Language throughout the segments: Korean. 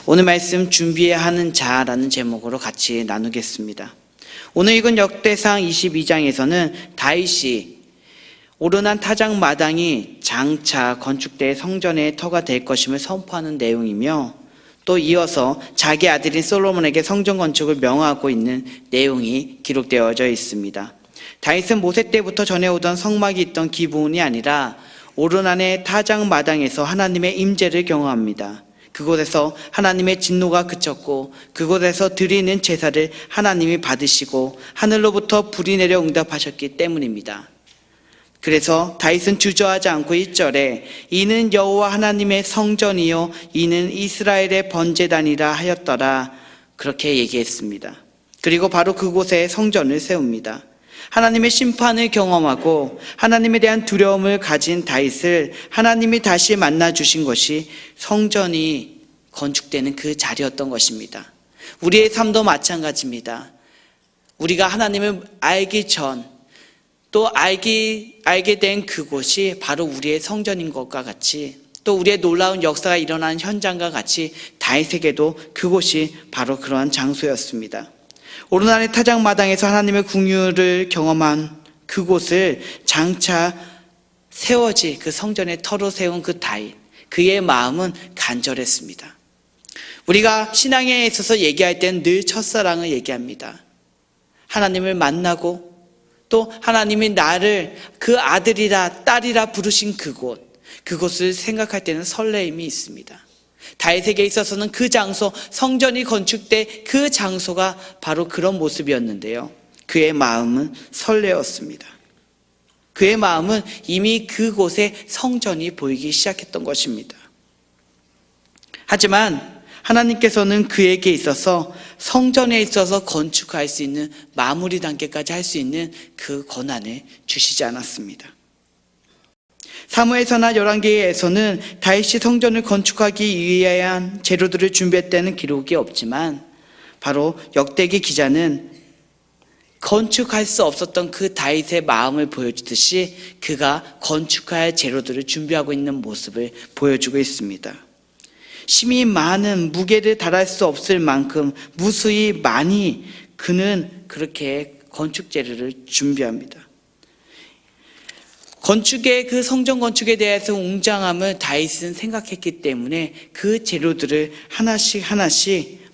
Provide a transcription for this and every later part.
오늘 말씀 준비해야 하는 자라는 제목으로 같이 나누겠습니다. 오늘 읽은 역대상 22장에서는 다윗이 오르난 타작 마당이 장차 건축될 성전의 터가 될 것임을 선포하는 내용이며, 또 이어서 자기 아들인 솔로몬에게 성전 건축을 명하고 있는 내용이 기록되어져 있습니다. 다윗은 모세 때부터 전해오던 성막이 있던 기브온이 아니라 오르난의 타작 마당에서 하나님의 임재를 경험합니다. 그곳에서 하나님의 진노가 그쳤고 그곳에서 드리는 제사를 하나님이 받으시고 하늘로부터 불이 내려 응답하셨기 때문입니다. 그래서 다윗은 주저하지 않고 1절에 이는 여호와 하나님의 성전이요 이는 이스라엘의 번제단이라 하였더라, 그렇게 얘기했습니다. 그리고 바로 그곳에 성전을 세웁니다. 하나님의 심판을 경험하고 하나님에 대한 두려움을 가진 다윗을 하나님이 다시 만나 주신 것이 성전이 건축되는 그 자리였던 것입니다. 우리의 삶도 마찬가지입니다. 우리가 하나님을 알기 전 또 알게 된 그곳이 바로 우리의 성전인 것과 같이, 또 우리의 놀라운 역사가 일어나는 현장과 같이 다윗에게도 그곳이 바로 그러한 장소였습니다. 오르난의 타작 마당에서 하나님의 긍휼을 경험한 그곳을 장차 세워질 그 성전의 터로 세운 그 다윗, 그의 마음은 간절했습니다. 우리가 신앙에 있어서 얘기할 때는 늘 첫사랑을 얘기합니다. 하나님을 만나고 또 하나님이 나를 그 아들이라 딸이라 부르신 그곳을 생각할 때는 설레임이 있습니다. 다윗에게 있어서는 그 장소, 성전이 건축될 그 장소가 바로 그런 모습이었는데요, 그의 마음은 설레었습니다. 그의 마음은 이미 그곳에 성전이 보이기 시작했던 것입니다. 하지만 하나님께서는 그에게 있어서 성전에 있어서 건축할 수 있는 마무리 단계까지 할 수 있는 그 권한을 주시지 않았습니다. 사무엘서나 열왕기에서는 다윗이 성전을 건축하기 위한 재료들을 준비했다는 기록이 없지만, 바로 역대기 기자는 건축할 수 없었던 그 다윗의 마음을 보여주듯이 그가 건축할 재료들을 준비하고 있는 모습을 보여주고 있습니다. 심히 많은 무게를 달할 수 없을 만큼 무수히 많이 그는 그렇게 건축 재료를 준비합니다. 건축의 그 성전 건축에 대해서 웅장함을 다윗은 생각했기 때문에 그 재료들을 하나씩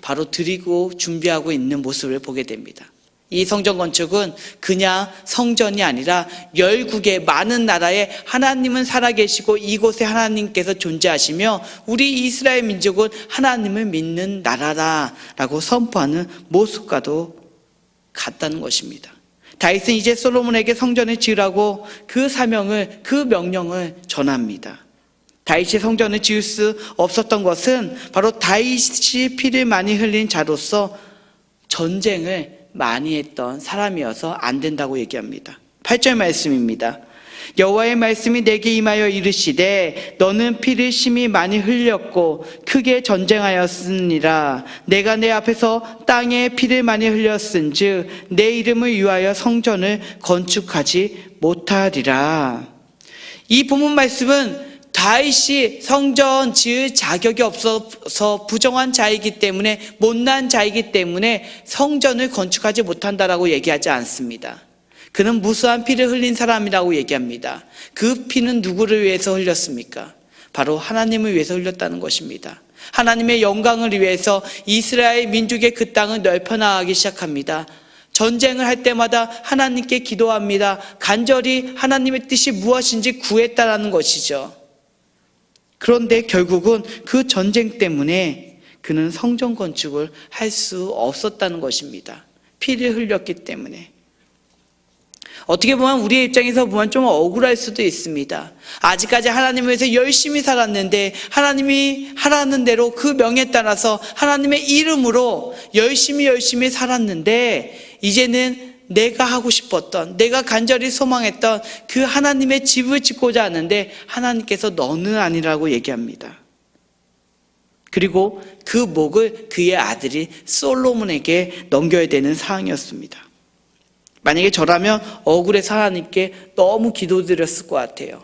바로 드리고 준비하고 있는 모습을 보게 됩니다. 이 성전 건축은 그냥 성전이 아니라 열국의 많은 나라에 하나님은 살아계시고 이곳에 하나님께서 존재하시며 우리 이스라엘 민족은 하나님을 믿는 나라라고 선포하는 모습과도 같다는 것입니다. 다윗은 이제 솔로몬에게 성전을 지으라고 그 사명을, 그 명령을 전합니다. 다윗이 성전을 지을 수 없었던 것은 바로 다윗이 피를 많이 흘린 자로서 전쟁을 많이 했던 사람이어서 안 된다고 얘기합니다. 8절 말씀입니다. 여호와의 말씀이 내게 임하여 이르시되 너는 피를 심히 많이 흘렸고 크게 전쟁하였으니라. 내가 내 앞에서 땅에 피를 많이 흘렸은즉 내 이름을 위하여 성전을 건축하지 못하리라. 이 본문 말씀은 다윗이 성전 지을 자격이 없어서 부정한 자이기 때문에, 못난 자이기 때문에 성전을 건축하지 못한다라고 얘기하지 않습니다. 그는 무수한 피를 흘린 사람이라고 얘기합니다. 그 피는 누구를 위해서 흘렸습니까? 바로 하나님을 위해서 흘렸다는 것입니다. 하나님의 영광을 위해서 이스라엘 민족의 그 땅을 넓혀나가기 시작합니다. 전쟁을 할 때마다 하나님께 기도합니다. 간절히 하나님의 뜻이 무엇인지 구했다라는 것이죠. 그런데 결국은 그 전쟁 때문에 그는 성전 건축을 할 수 없었다는 것입니다. 피를 흘렸기 때문에. 어떻게 보면 우리의 입장에서 보면 좀 억울할 수도 있습니다. 아직까지 하나님을 위해서 열심히 살았는데 하나님이 하라는 대로 그 명에 따라서 하나님의 이름으로 열심히 살았는데 이제는 내가 하고 싶었던, 내가 간절히 소망했던 그 하나님의 집을 짓고자 하는데 하나님께서 너는 아니라고 얘기합니다. 그리고 그 몫을 그의 아들이 솔로몬에게 넘겨야 되는 상황이었습니다. 만약에 저라면 억울해서 하나님께 너무 기도드렸을 것 같아요.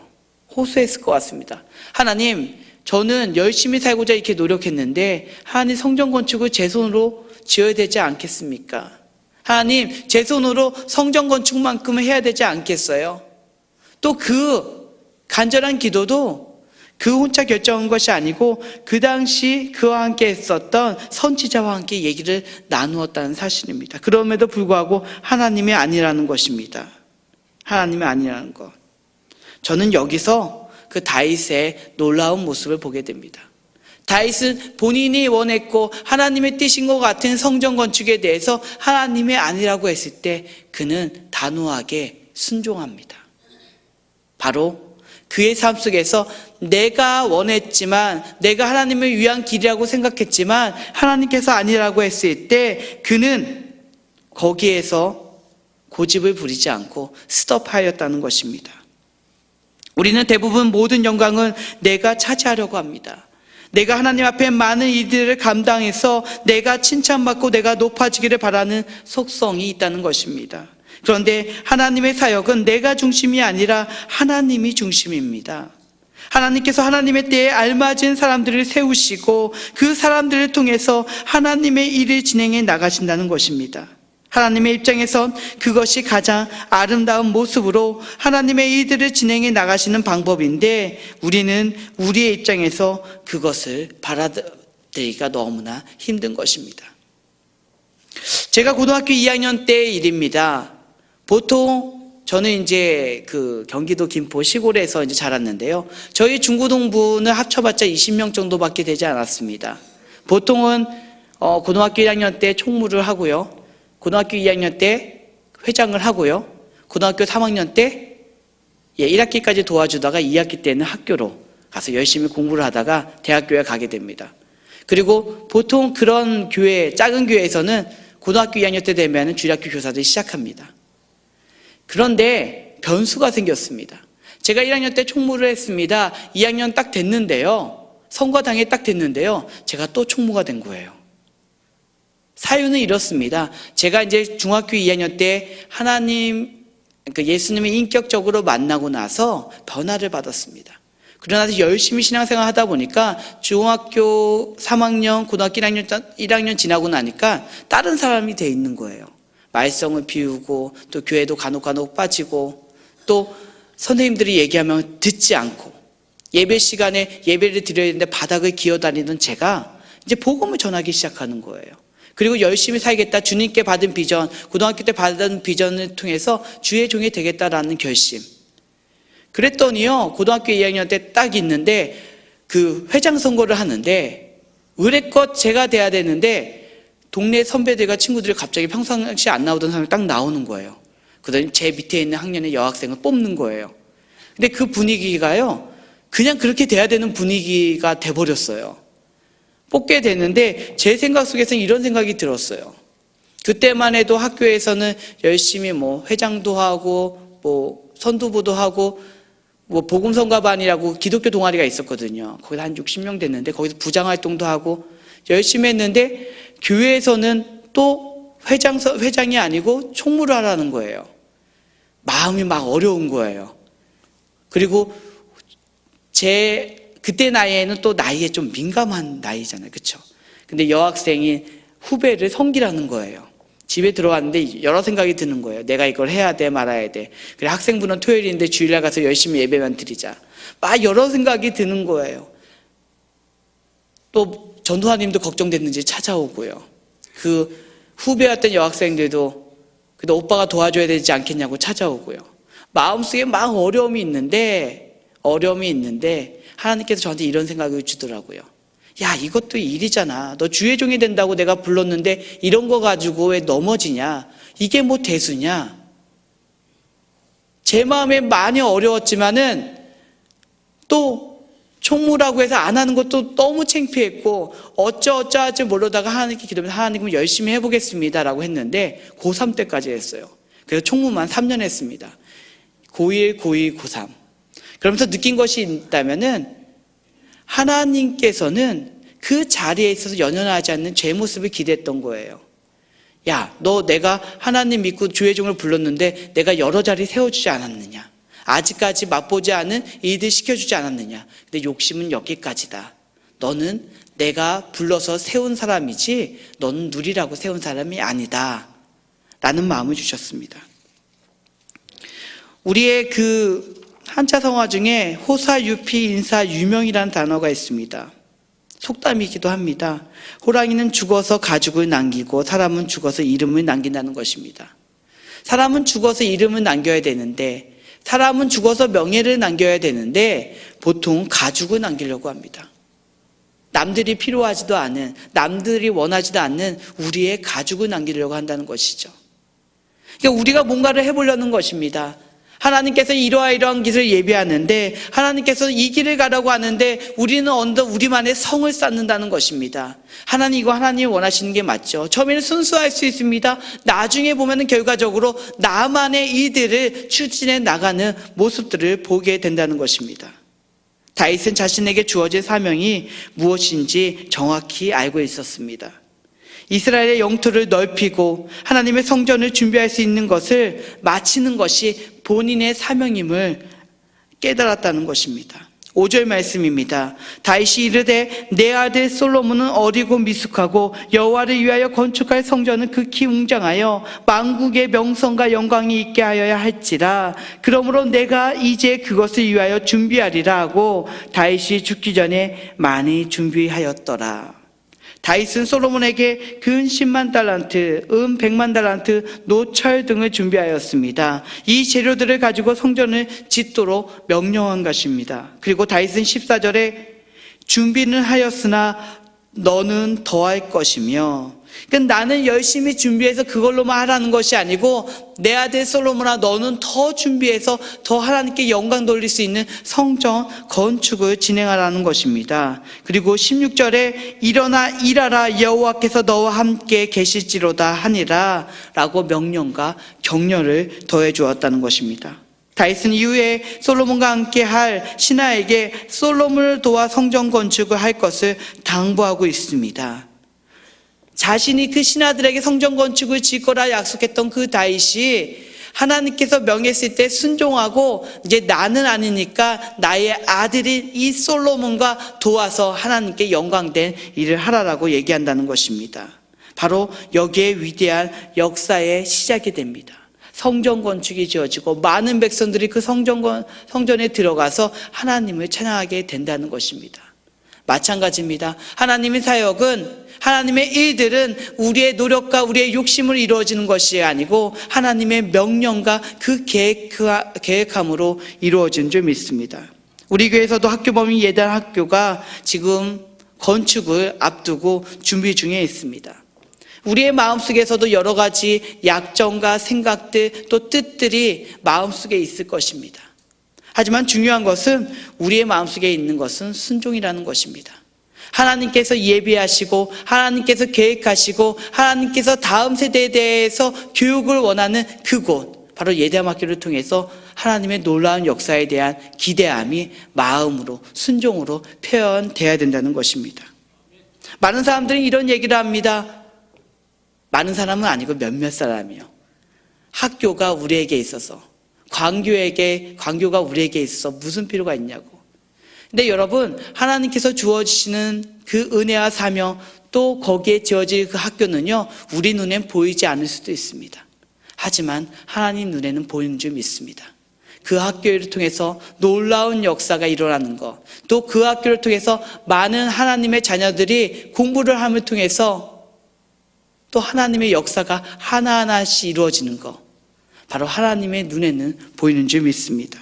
호소했을 것 같습니다. 하나님, 저는 열심히 살고자 이렇게 노력했는데 하나님 성전 건축을 제 손으로 지어야 되지 않겠습니까? 하나님 제 손으로 성전 건축만큼은 해야 되지 않겠어요? 또 그 간절한 기도도 그 혼자 결정한 것이 아니고 그 당시 그와 함께 했었던 선지자와 함께 얘기를 나누었다는 사실입니다. 그럼에도 불구하고 하나님이 아니라는 것입니다. 하나님이 아니라는 것. 저는 여기서 그 다윗의 놀라운 모습을 보게 됩니다. 다윗은 본인이 원했고 하나님의 뜻인 것 같은 성전 건축에 대해서 하나님이 아니라고 했을 때 그는 단호하게 순종합니다. 바로 그의 삶 속에서 내가 원했지만, 내가 하나님을 위한 길이라고 생각했지만 하나님께서 아니라고 했을 때 그는 거기에서 고집을 부리지 않고 스톱하였다는 것입니다. 우리는 대부분 모든 영광은 내가 차지하려고 합니다. 내가 하나님 앞에 많은 일들을 감당해서 내가 칭찬받고 내가 높아지기를 바라는 속성이 있다는 것입니다. 그런데 하나님의 사역은 내가 중심이 아니라 하나님이 중심입니다. 하나님께서 하나님의 때에 알맞은 사람들을 세우시고 그 사람들을 통해서 하나님의 일을 진행해 나가신다는 것입니다. 하나님의 입장에선 그것이 가장 아름다운 모습으로 하나님의 일들을 진행해 나가시는 방법인데 우리는 우리의 입장에서 그것을 받아들이기가 너무나 힘든 것입니다. 제가 고등학교 2학년 때의 일입니다. 보통 저는 이제 그 경기도 김포 시골에서 이제 자랐는데요. 저희 중고등부는 합쳐봤자 20명 정도밖에 되지 않았습니다. 보통은 고등학교 1학년 때 총무를 하고요. 고등학교 2학년 때 회장을 하고요. 고등학교 3학년 때 1학기까지 도와주다가 2학기 때는 학교로 가서 열심히 공부를 하다가 대학교에 가게 됩니다. 그리고 보통 그런 교회, 작은 교회에서는 고등학교 2학년 때 되면 주일학교 교사들이 시작합니다. 그런데 변수가 생겼습니다. 제가 1학년 때 총무를 했습니다. 2학년 딱 됐는데요. 선거당에 딱 됐는데요. 제가 또 총무가 된 거예요. 사유는 이렇습니다. 제가 이제 중학교 2학년 때 하나님, 그러니까 예수님을 인격적으로 만나고 나서 변화를 받았습니다. 그러나 열심히 신앙생활 하다 보니까 중학교 3학년, 고등학교 1학년 지나고 나니까 다른 사람이 돼 있는 거예요. 말썽을 피우고 또 교회도 간혹 빠지고 또 선생님들이 얘기하면 듣지 않고 예배 시간에 예배를 드려야 되는데 바닥을 기어다니던 제가 이제 복음을 전하기 시작하는 거예요. 그리고 열심히 살겠다, 주님께 받은 비전, 고등학교 때 받은 비전을 통해서 주의 종이 되겠다라는 결심. 그랬더니요, 고등학교 2학년 때 딱 있는데 그 회장 선거를 하는데 의뢰껏 제가 돼야 되는데 동네 선배들과 친구들이 갑자기 평상시에 안 나오던 사람이 딱 나오는 거예요. 그러더니 제 밑에 있는 학년의 여학생을 뽑는 거예요. 근데 그 분위기가요, 그냥 그렇게 돼야 되는 분위기가 돼버렸어요. 뽑게 됐는데 제 생각 속에서는 이런 생각이 들었어요. 그때만 해도 학교에서는 열심히 회장도 하고 선두부도 하고 복음성가반이라고 기독교 동아리가 있었거든요. 거기서 한 60명 됐는데 거기서 부장활동도 하고 열심히 했는데 교회에서는 또 회장이 아니고 총무를 하라는 거예요. 마음이 막 어려운 거예요. 그리고 그때 나이에는 또 나이에 좀 민감한 나이잖아요. 그렇죠? 근데 여학생이 후배를 섬기라는 거예요. 집에 들어왔는데 여러 생각이 드는 거예요. 내가 이걸 해야 돼 말아야 돼. 그래, 학생부는 토요일인데 주일날 가서 열심히 예배만 드리자. 막 여러 생각이 드는 거예요. 또 전도사님도 걱정됐는지 찾아오고요. 그 후배였던 여학생들도 그래도 오빠가 도와줘야 되지 않겠냐고 찾아오고요. 마음속에 막 어려움이 있는데 하나님께서 저한테 이런 생각을 주더라고요. 야, 이것도 일이잖아. 너 주의 종이 된다고 내가 불렀는데 이런 거 가지고 왜 넘어지냐? 이게 뭐 대수냐? 제 마음에 많이 어려웠지만은 또 총무라고 해서 안 하는 것도 너무 창피했고 어쩌할지 모르다가 하나님께 기도하면서 하나님 열심히 해보겠습니다라고 했는데 고3 때까지 했어요. 그래서 총무만 3년 했습니다. 고1, 고2, 고3. 그러면서 느낀 것이 있다면은 하나님께서는 그 자리에 있어서 연연하지 않는 제 모습을 기대했던 거예요. 야, 너 내가 하나님 믿고 주의 종을 불렀는데 내가 여러 자리 세워주지 않았느냐? 아직까지 맛보지 않은 일들 시켜주지 않았느냐. 근데 욕심은 여기까지다. 너는 내가 불러서 세운 사람이지 너는 누리라고 세운 사람이 아니다. 라는 마음을 주셨습니다. 우리의 그 한자 성화 중에 호사, 유피, 인사, 유명이라는 단어가 있습니다. 속담이기도 합니다. 호랑이는 죽어서 가죽을 남기고 사람은 죽어서 이름을 남긴다는 것입니다. 사람은 죽어서 이름을 남겨야 되는데, 사람은 죽어서 명예를 남겨야 되는데 보통 가죽을 남기려고 합니다. 남들이 필요하지도 않은, 남들이 원하지도 않는 우리의 가죽을 남기려고 한다는 것이죠. 그러니까 우리가 뭔가를 해보려는 것입니다. 하나님께서 이러한 길을 예비하는데, 하나님께서 이 길을 가라고 하는데 우리는 언덕 우리만의 성을 쌓는다는 것입니다. 하나님, 이거 하나님이 원하시는 게 맞죠. 처음에는 순수할 수 있습니다. 나중에 보면은 결과적으로 나만의 일들을 추진해 나가는 모습들을 보게 된다는 것입니다. 다윗은 자신에게 주어진 사명이 무엇인지 정확히 알고 있었습니다. 이스라엘의 영토를 넓히고 하나님의 성전을 준비할 수 있는 것을 마치는 것이 본인의 사명임을 깨달았다는 것입니다. 5절 말씀입니다. 다윗이 이르되 내 아들 솔로몬은 어리고 미숙하고 여호와를 위하여 건축할 성전은 극히 웅장하여 만국의 명성과 영광이 있게 하여야 할지라. 그러므로 내가 이제 그것을 위하여 준비하리라 하고 다윗이 죽기 전에 많이 준비하였더라. 다윗은 솔로몬에게 금 10만 달란트, 은 100만 달란트, 노철 등을 준비하였습니다. 이 재료들을 가지고 성전을 짓도록 명령한 것입니다. 그리고 다윗은 14절에 준비는 하였으나 너는 더할 것이며, 그러니까 나는 열심히 준비해서 그걸로만 하라는 것이 아니고 내 아들 솔로몬아, 너는 더 준비해서 더 하나님께 영광 돌릴 수 있는 성전 건축을 진행하라는 것입니다. 그리고 16절에 일어나 일하라, 여호와께서 너와 함께 계실지로다 하니라 라고 명령과 격려를 더해 주었다는 것입니다. 다윗은 이후에 솔로몬과 함께 할 신하에게 솔로몬을 도와 성전 건축을 할 것을 당부하고 있습니다. 자신이 그 신하들에게 성전 건축을 질 거라 약속했던 그 다윗이 하나님께서 명했을 때 순종하고 이제 나는 아니니까 나의 아들인 이 솔로몬과 도와서 하나님께 영광된 일을 하라라고 얘기한다는 것입니다. 바로 여기에 위대한 역사의 시작이 됩니다. 성전 건축이 지어지고 많은 백성들이 그 성전에 들어가서 하나님을 찬양하게 된다는 것입니다. 마찬가지입니다. 하나님의 사역은, 하나님의 일들은 우리의 노력과 우리의 욕심으로 이루어지는 것이 아니고 하나님의 명령과 그 계획함으로 이루어진 줄 믿습니다. 우리 교회에서도 학교범위 예단 학교가 지금 건축을 앞두고 준비 중에 있습니다. 우리의 마음속에서도 여러 가지 약점과 생각들 또 뜻들이 마음속에 있을 것입니다. 하지만 중요한 것은 우리의 마음속에 있는 것은 순종이라는 것입니다. 하나님께서 예비하시고 하나님께서 계획하시고 하나님께서 다음 세대에 대해서 교육을 원하는 그곳, 바로 예담학교를 통해서 하나님의 놀라운 역사에 대한 기대함이 마음으로, 순종으로 표현되어야 된다는 것입니다. 많은 사람들이 이런 얘기를 합니다. 많은 사람은 아니고 몇몇 사람이요. 학교가 우리에게 있어서, 광교가 우리에게 있어서 무슨 필요가 있냐고. 근데 여러분, 하나님께서 주어지시는 그 은혜와 사명, 또 거기에 지어질 그 학교는요, 우리 눈엔 보이지 않을 수도 있습니다. 하지만 하나님 눈에는 보이는 줄 믿습니다. 그 학교를 통해서 놀라운 역사가 일어나는 것, 또 그 학교를 통해서 많은 하나님의 자녀들이 공부를 함을 통해서 또 하나님의 역사가 하나하나씩 이루어지는 것, 바로 하나님의 눈에는 보이는 줄 믿습니다.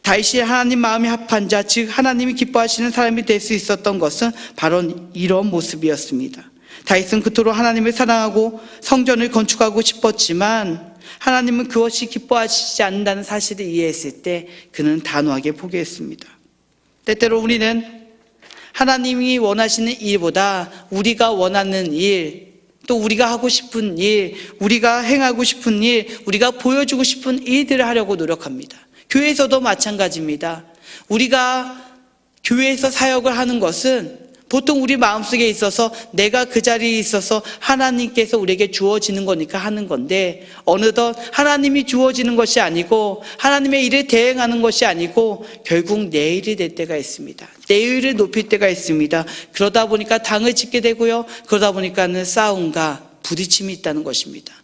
다윗이 하나님 마음이 합한 자, 즉 하나님이 기뻐하시는 사람이 될 수 있었던 것은 바로 이런 모습이었습니다. 다윗은 그토록 하나님을 사랑하고 성전을 건축하고 싶었지만 하나님은 그것이 기뻐하시지 않는다는 사실을 이해했을 때 그는 단호하게 포기했습니다. 때때로 우리는 하나님이 원하시는 일보다 우리가 원하는 일, 또 우리가 하고 싶은 일, 우리가 행하고 싶은 일, 우리가 보여주고 싶은 일들을 하려고 노력합니다. 교회에서도 마찬가지입니다. 우리가 교회에서 사역을 하는 것은 보통 우리 마음속에 있어서 내가 그 자리에 있어서 하나님께서 우리에게 주어지는 거니까 하는 건데, 어느덧 하나님이 주어지는 것이 아니고 하나님의 일에 대행하는 것이 아니고 결국 내 일이 될 때가 있습니다. 내 일을 높일 때가 있습니다. 그러다 보니까 당을 짓게 되고요, 그러다 보니까는 싸움과 부딪힘이 있다는 것입니다.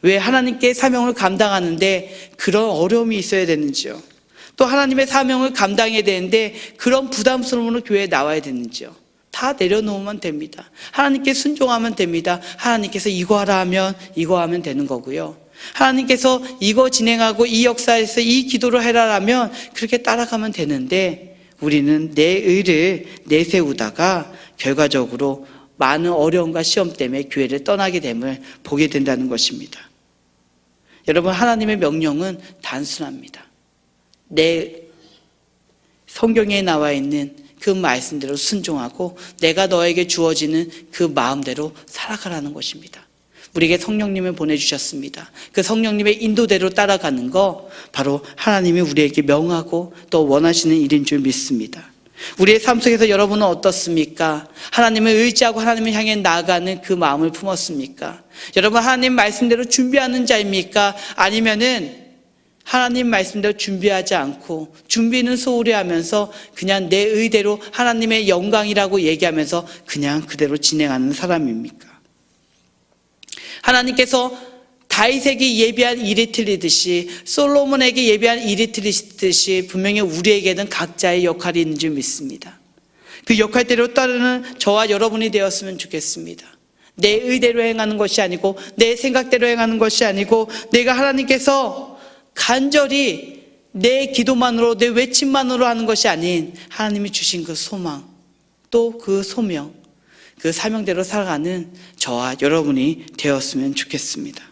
왜 하나님께 사명을 감당하는데 그런 어려움이 있어야 되는지요? 또 하나님의 사명을 감당해야 되는데 그런 부담스러움으로 교회에 나와야 되는지요? 다 내려놓으면 됩니다. 하나님께 순종하면 됩니다. 하나님께서 이거 하라 하면 이거 하면 되는 거고요. 하나님께서 이거 진행하고 이 역사에서 이 기도를 해라 하면 그렇게 따라가면 되는데, 우리는 내 의를 내세우다가 결과적으로 많은 어려움과 시험 때문에 교회를 떠나게 됨을 보게 된다는 것입니다. 여러분, 하나님의 명령은 단순합니다. 내 성경에 나와 있는 그 말씀대로 순종하고 내가 너에게 주어지는 그 마음대로 살아가라는 것입니다. 우리에게 성령님을 보내주셨습니다. 그 성령님의 인도대로 따라가는 거 바로 하나님이 우리에게 명하고 또 원하시는 일인 줄 믿습니다. 우리의 삶 속에서 여러분은 어떻습니까? 하나님을 의지하고 하나님을 향해 나아가는 그 마음을 품었습니까? 여러분, 하나님 말씀대로 준비하는 자입니까? 아니면은 하나님 말씀대로 준비하지 않고 준비는 소홀히 하면서 그냥 내 의대로 하나님의 영광이라고 얘기하면서 그냥 그대로 진행하는 사람입니까? 하나님께서 다윗에게 예비한 일이 틀리듯이, 솔로몬에게 예비한 일이 틀리듯이 분명히 우리에게는 각자의 역할이 있는 줄 믿습니다. 그 역할대로 따르는 저와 여러분이 되었으면 좋겠습니다. 내 의대로 행하는 것이 아니고 내 생각대로 행하는 것이 아니고 내가 하나님께서 간절히 내 기도만으로 내 외침만으로 하는 것이 아닌 하나님이 주신 그 소망, 또 그 소명, 그 사명대로 살아가는 저와 여러분이 되었으면 좋겠습니다.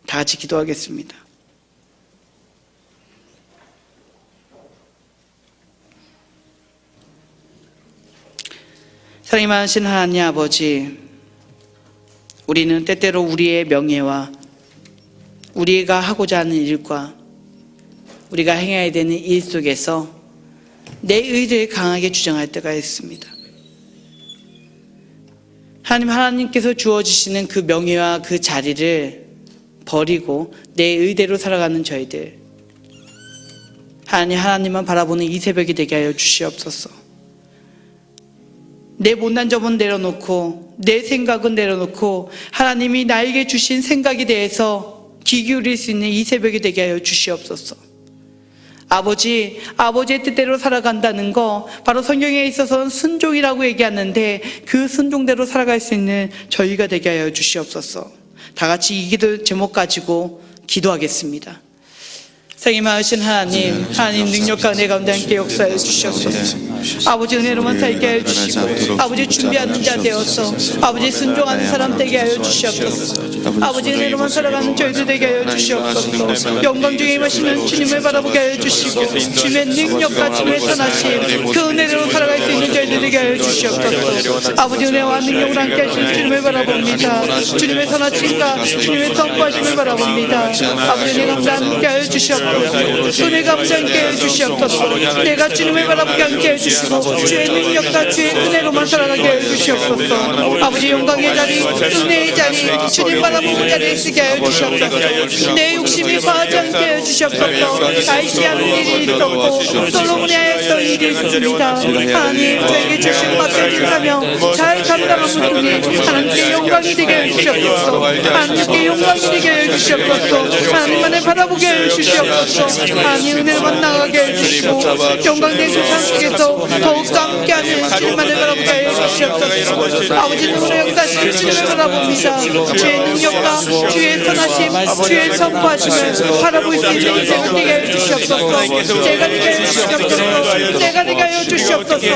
다 같이 기도하겠습니다. 사랑이 많으신 하나님 아버지, 우리는 때때로 우리의 명예와 우리가 하고자 하는 일과 우리가 행해야 되는 일 속에서 내 의를 강하게 주장할 때가 있습니다. 하나님께서 주어주시는 그 명예와 그 자리를 버리고 내 의대로 살아가는 저희들, 하나님만 바라보는 이 새벽이 되게 하여 주시옵소서. 내 못난 점은 내려놓고 내 생각은 내려놓고 하나님이 나에게 주신 생각에 대해서 귀 기울일 수 있는 이 새벽이 되게 하여 주시옵소서. 아버지의 뜻대로 살아간다는 거, 바로 성경에 있어서는 순종이라고 얘기하는데 그 순종대로 살아갈 수 있는 저희가 되게 하여 주시옵소서. 다 같이 이 기도 제목 가지고 기도하겠습니다. 생이 많으신 하나님 능력과 은혜 가운데 함께 역사해 주시옵소서. 아버지, 은혜로만 살게 하여 주시고 아버지, 준비하는 자 되어서 아버지 순종하는 사람 되게 하여 주시옵소서. 아버지, 은혜로만 살아가는 저희들 되게 하여 주시옵소서. 영광 중에 임하시는 주님을 바라보게 하여 주시고 주님의 능력과 주님의 선하심, 그 은혜로 살아갈 수 있는 저희들 되게 하여 주시옵소서. 아버지, 은혜와 능력을 함께 하시는 주님을 바라봅니다. 주님의 선하심과 주님의 선구하심을 바라봅니다. 아버지, 은혜 가운데 함께 하여 주시옵소서. 은혜 가운데 함께 하여 주시옵소서. 내가 주님을 바라보게 함께 하여 주시고 주의 능력과 주의 은혜로만 살아가게 하여 주시옵소서. 아버지, 영광의 자리, 은혜의 자리, 주님 바라보는 자리에 쓰게 하여 주시옵소서. 내 욕심이 과하지 않게 하여 주시옵소서. 다윗이 하는 일이 있었고 솔로몬이 하였던 일이 있습니다. 하나님, 저에게 주신 맡겨진 사명 잘 감당함을 통해 하나님께 영광이 되게 하여 주시옵소서. 하나님께 영광이 되게 하여 주시옵소서. 하나님만을 바라보게 하여 주시옵소서. 하나님, 은혜로만 나가게 해주시고 영광된 그 삶 속에서 더욱더 함께하는 주님만을 바라보게 하여 주시옵소서. 아버지는 우리 역사하신 주님을 바라봅니다. 주의 능력과 주의 선하심, 주의 선포하심을 바라볼 수 있는 인생을 되게 하여 주시옵소서. 제가 되게 하여 주시옵소서. 제가 되게 하여 주시옵소서.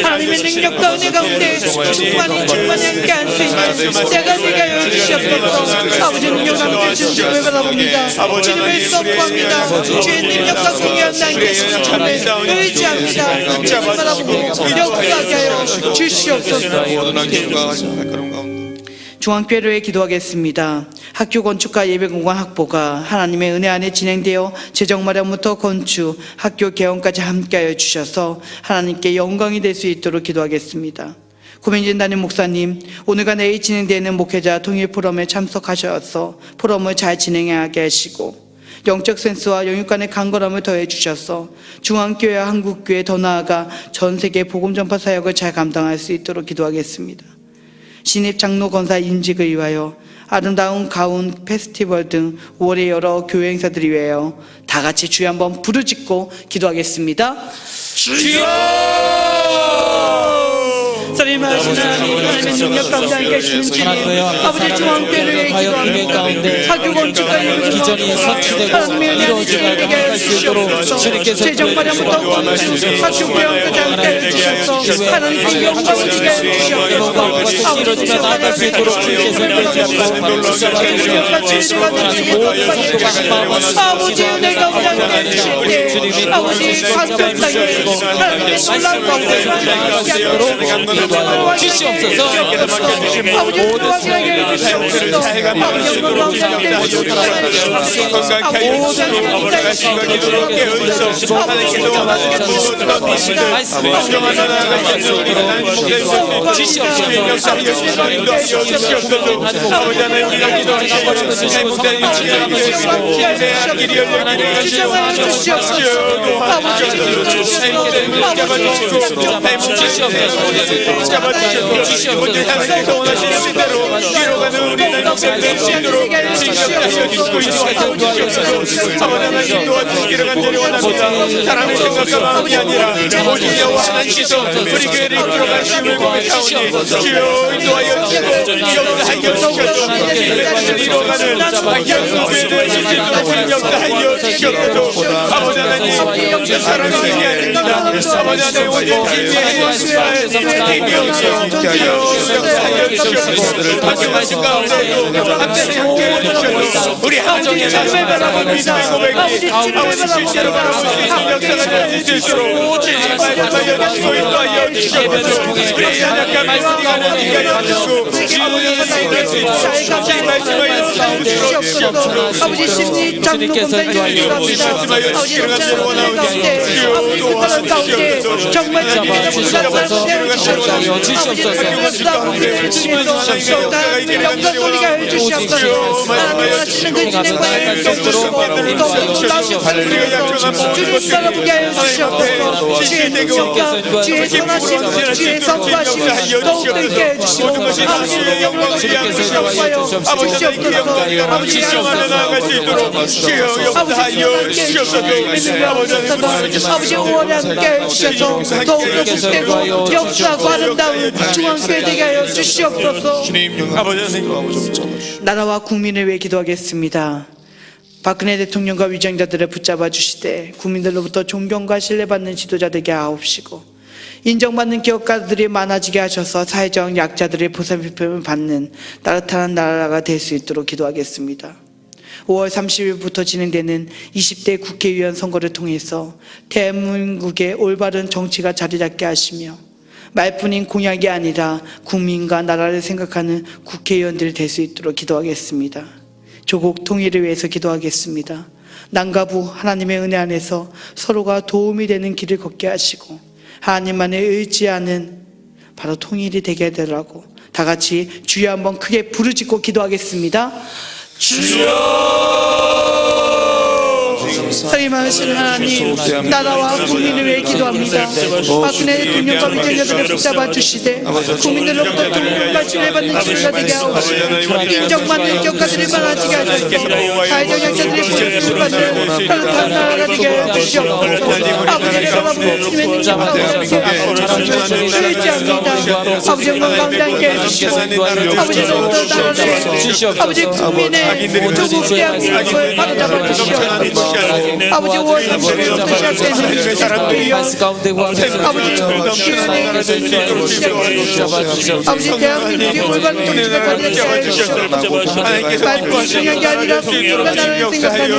하나님의 능력과 은혜 가운데 충만히 함께할 수 있는 제가 되게 하여 주시옵소서. 아버지는 영광된 주님을 바라봅니다. 주님을 선포합니다. 주의 능력과 공의한 나에게 주님을 의지합니다. 주님 바라보고 역사하게 하여 주시옵소서. 중앙교회로에 기도하겠습니다. 학교 건축과 예배공간 확보가 하나님의 은혜 안에 진행되어 재정 마련부터 건축, 학교 개원까지 함께하여 주셔서 하나님께 영광이 될 수 있도록 기도하겠습니다. 고민진 담임 목사님, 오늘과 내일 진행되는 목회자 통일 포럼에 참석하셔서 포럼을 잘 진행하게 하시고 영적 센스와 영육간의 강건함을 더해 주셔서 중앙교회와 한국교회 더 나아가 전 세계 복음 전파 사역을 잘 감당할 수 있도록 기도하겠습니다. 신입 장로 권사 임직을 위하여 아름다운 가운 페스티벌 등 5월의 여러 교회 행사들을 위하여 다 같이 주여 한번 부르짖고 기도하겠습니다. 주여! 살인하신 하나님의 능력 가운데 함께 하시는 주님, 아버지 중앙교회를 위해 기도하며 사교 건축과 기전이 선취되고 이루어지게 할 수 있도록 주님께서 재정 마련부터 건축, 사교 개혁까지 함께 해주셔서 하나님의 영광을 지게 해주시옵소서. 이루어지며 나아갈 수 있도록 주님께서 아버지 은혜가 우리에게 해주실 때 아버지 광변 땅에 하나님의 놀라운 광변을 함께 주시옵소서. 아버지 무엇이라게 해주시옵소서. 아버지 영광을 오늘 하나님께서 원하시는 대로 이뤄가는 우리의 인생을 지도록 징격하여 주시옵소서. 아버지 하나님 도와주시기를 간절히 원합니다. 사람의 생각과 마음이 아니라 오직 여호와 하나님께서 우리 교회를 이끌어가심을 고백하오니 주여 인도하여 주시고 역사하여 주시옵소서. 이뤄가는 양수교회를 시스템을 역사하여 주시옵소서. 아버지 하나님 사람의 힘이 아닙니다. 아버지 하나님 오직 힘이 하신 가운데도 함께 해주셔서 우리 하나님의 삶을 바라보는 믿음의 고백이 아버지 실제로 바라볼 수 있는 역사가 될 수 있도록 주님 말씀하여 주시고 인도하여 주시옵소서. 우리 연약한 말씀이가 하나님께 하여 주시고 아버지 주님 말씀하여 주시옵소서. 아버지 심리 장로 검사님 말씀하여 주시기를 간절히 원하오니 주여 도와주시옵소서. 정말 아버지 원하게 해주셔서 더욱더 복되고 역사하고 아름다운 중앙교회 되게 하여 주시옵소서. 나라와 국민을 위해 기도하겠습니다. 박근혜 대통령과 위정자들을 붙잡아 주시되 국민들로부터 존경과 신뢰받는 지도자들에게 하옵시고 인정받는 기업가들이 많아지게 하셔서 사회적 약자들의 보살핌을 받는 따뜻한 나라가 될 수 있도록 기도하겠습니다. 5월 30일부터 진행되는 20대 국회의원 선거를 통해서 대한민국의 올바른 정치가 자리 잡게 하시며 말뿐인 공약이 아니라 국민과 나라를 생각하는 국회의원들이 될 수 있도록 기도하겠습니다. 조국 통일을 위해서 기도하겠습니다. 남과 부 하나님의 은혜 안에서 서로가 도움이 되는 길을 걷게 하시고 하나님만을 의지하는 바로 통일이 되게 해달라고 다 같이 주여 한번 크게 부르짖고 기도하겠습니다. 주여! 살인하신 하나님, 나라와 국민을 위해 기도합니다. 박근혜 대통령과 위정자들을 붙잡아 주시되 국민들로부터 존경과 신뢰받는 지도자들에게 하옵시고 인정받는 기업가들이 많아지게 하셔서 사회적 약자들이 보여주는 받는 따뜻한 나라가 되게 해주시옵소서. 아버지를 바라보는 주님의 능력 가운데 의지합니다. 아버지 영광 가운데 함께 해주시고 아버지로부터 나라를 아버지 국민의 조국 대한민국을 바로잡아 주시옵소서. 아버지 5월 30일부터 시작되는 사람들이여 아버지 대한민국의 올바른 정치가 자리잡게 해주시옵소서. 말뿐 중요한 게 아니라 국민과 나라를 생각하는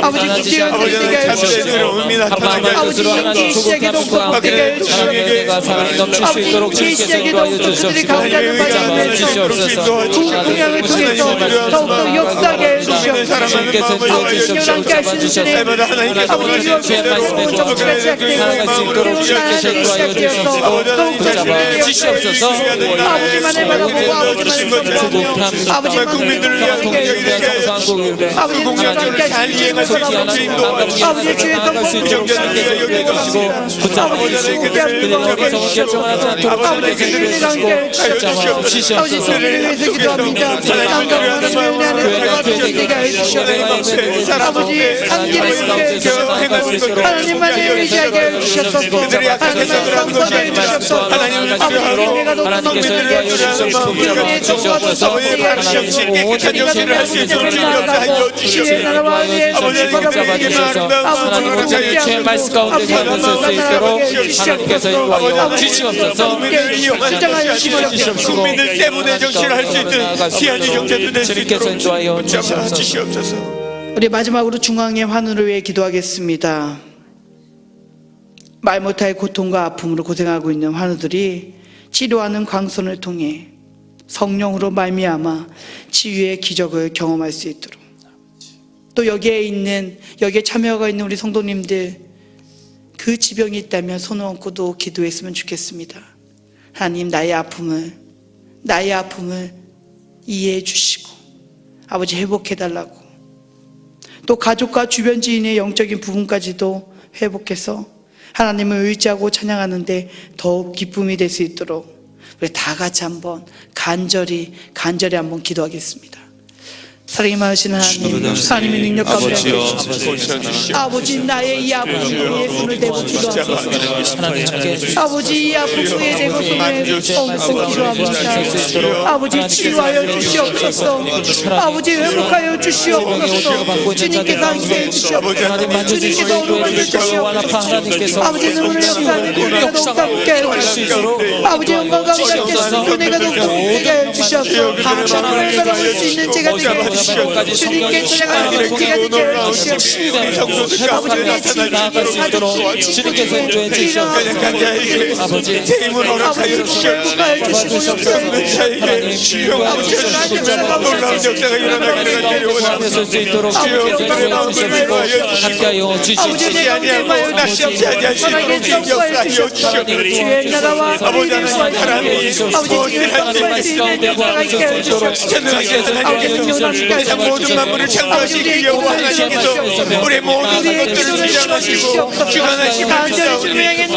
아버지 국회의원들이 되게 해주시옵소서. 아버지 이 시작에도 꼭 되게 해주시옵소서. 아버지 이 시작에도 그들이 가운데 하는 바를 안에서 공약을 통해서 더욱더 역사하게 해주시옵소서. 하나님을 사랑하는 마음을 주시옵소서. 날마다 하나님께서 원하시는 주의 말씀에 대로 살아갈 수 있도록 주님께서 인도하여 주시옵소서. 아버지만을 바라보고 아버지만을 국민들을 위한 공격이 되게 그 공약들을 잘 이행할 수 있도록 인도하시옵소서. 아버지 주의 성공 아버지 성리를 위해서 기도합니다. 아버지 상기를 하나님만을 의지하게 해주셨소서. 하나님만 성소되어 주셨소서. 아버지 내가 너무 성민들을 위하여 우리의 성과도 성공하게 하시옵소서. 깨끗한 정신을 할 수 있도록 주여 주시옵소서. 나라와 위에서 하나님 주의 말씀 가운데 살아갈 수 있도록 하나님께서 인도하여 주시옵소서. 국민들 때문에 정치를 할 수 있는 귀한 정체도 될 수 주님께서 있도록 인도하여 붙잡아 주시옵소서. 주시옵소서. 우리 마지막으로 중앙의 환우를 위해 기도하겠습니다. 말 못할 고통과 아픔으로 고생하고 있는 환우들이 치료하는 광선을 통해 성령으로 말미암아 치유의 기적을 경험할 수 있도록, 또 여기에 참여가 있는 우리 성도님들 그 지병이 있다면 손을 얹고도 기도했으면 좋겠습니다. 하나님, 나의 아픔을 이해해 주시고 아버지 회복해달라고, 또 가족과 주변 지인의 영적인 부분까지도 회복해서 하나님을 의지하고 찬양하는데 더욱 기쁨이 될 수 있도록 우리 다 같이 한번 간절히 한번 기도하겠습니다. 사랑이 많으신 하나님의 능력 가운데 아버지, 나의 이 아픔 위에 손을 대고 기도하소서. 아버지, 이 아픔 위에 대고 손을 얹고 기도합니다. 아버지, 치유하여 주시옵소서. 아버지, 회복하여 주시옵소서. 주님께서 함께해 주시옵소서. 주님께서 오늘 주시옵소서. 아버지, 눈을 역사하는 은혜가 더욱 함께해 주시옵소서. 아버지, 영광 가운데 은혜가 더욱 함께해 주시옵소서. 하나님을 바라볼 수 있는 제가 되게 주님께 찬양하는 기가 되게 해주시옵소서. 아버지, 나아갈 수 있도록 주님께서 인도해 주시옵소서. 아버지, 힘을 허락하여 주시옵소서. 놀라운 역사가 일어나기를 구하실 수 있도록 주님께서 인도해 주시옵시고 함께하여 주시옵소서. 낚시 없이 하시도록 역사하여 주시옵소서. 주의 나라와 아버지 하나님, 무엇을 할수 있는 세상 모든 만물을 창조하시기 여호와 하나님께서 우리 모든 것들을 주장하시고 주관하시고 아버지 하나님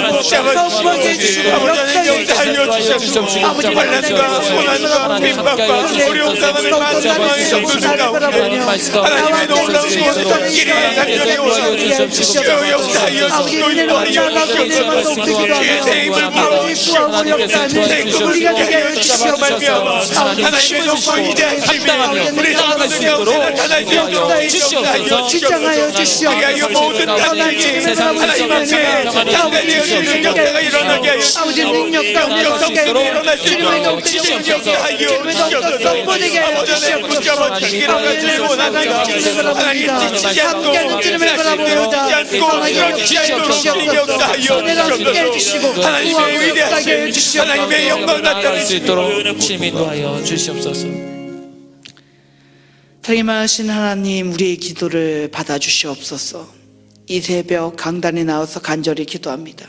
복잡하시고 아버지 하나님 역사하여 주시옵소서. 아버지 환난과 고난과 핍박과 어려움 당하는 많은 상황의 정도들 가운데 하나님의 놀라운 모든 길을 살펴내 오시옵소서. 주여 역사하여 주시고 인도하여 주시옵소서. 주의 새 힘을 부어주시옵소서. 새 우리가 되게 하여 주시옵소서. 하나님의 영광 이대하심에 우리 성도들이 나타나시옵소서. 주장하여 주시옵소서. 우리가 모든 하나님 하나님 앞에 장대되어지는 역사가 일어나게 하여 아버지, 능력 가운데 역사가 일어날 수 있도록 지금 역사하여 주시옵소서. 아버지 붙잡아 주시기를 원합니다. 하나님 지치지 않고 쓰러지지 않고 역사하여 주시옵소서. 하나님의 위대하신 하나님의 영광 나아갈 수 나타내시고 있도록 주님 인도하여 주시옵소서. 사랑하신 하나님, 우리의 기도를 받아주시옵소서. 이 새벽 강단에 나와서 간절히 기도합니다.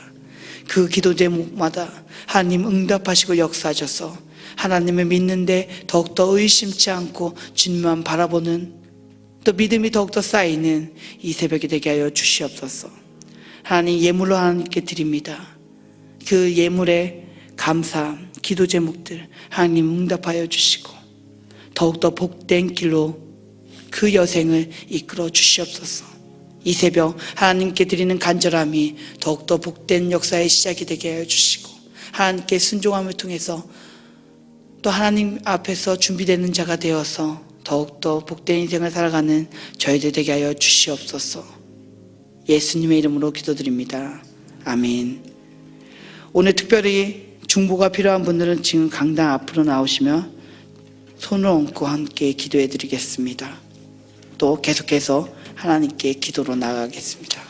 그 기도 제목마다 하나님 응답하시고 역사하셔서 하나님을 믿는데 더욱더 의심치 않고 주님만 바라보는, 또 믿음이 더욱더 쌓이는 이 새벽이 되게 하여 주시옵소서. 하나님, 예물로 하나님께 드립니다. 그 예물에 감사 기도 제목들 하나님 응답하여 주시고 더욱더 복된 길로 그 여생을 이끌어 주시옵소서. 이 새벽 하나님께 드리는 간절함이 더욱더 복된 역사의 시작이 되게 하여 주시고 하나님께 순종함을 통해서 또 하나님 앞에서 준비되는 자가 되어서 더욱더 복된 인생을 살아가는 저희들 되게 하여 주시옵소서. 예수님의 이름으로 기도드립니다. 아멘. 오늘 특별히 중보가 필요한 분들은 지금 강당 앞으로 나오시면 손을 얹고 함께 기도해 드리겠습니다. 또 계속해서 하나님께 기도로 나아가겠습니다.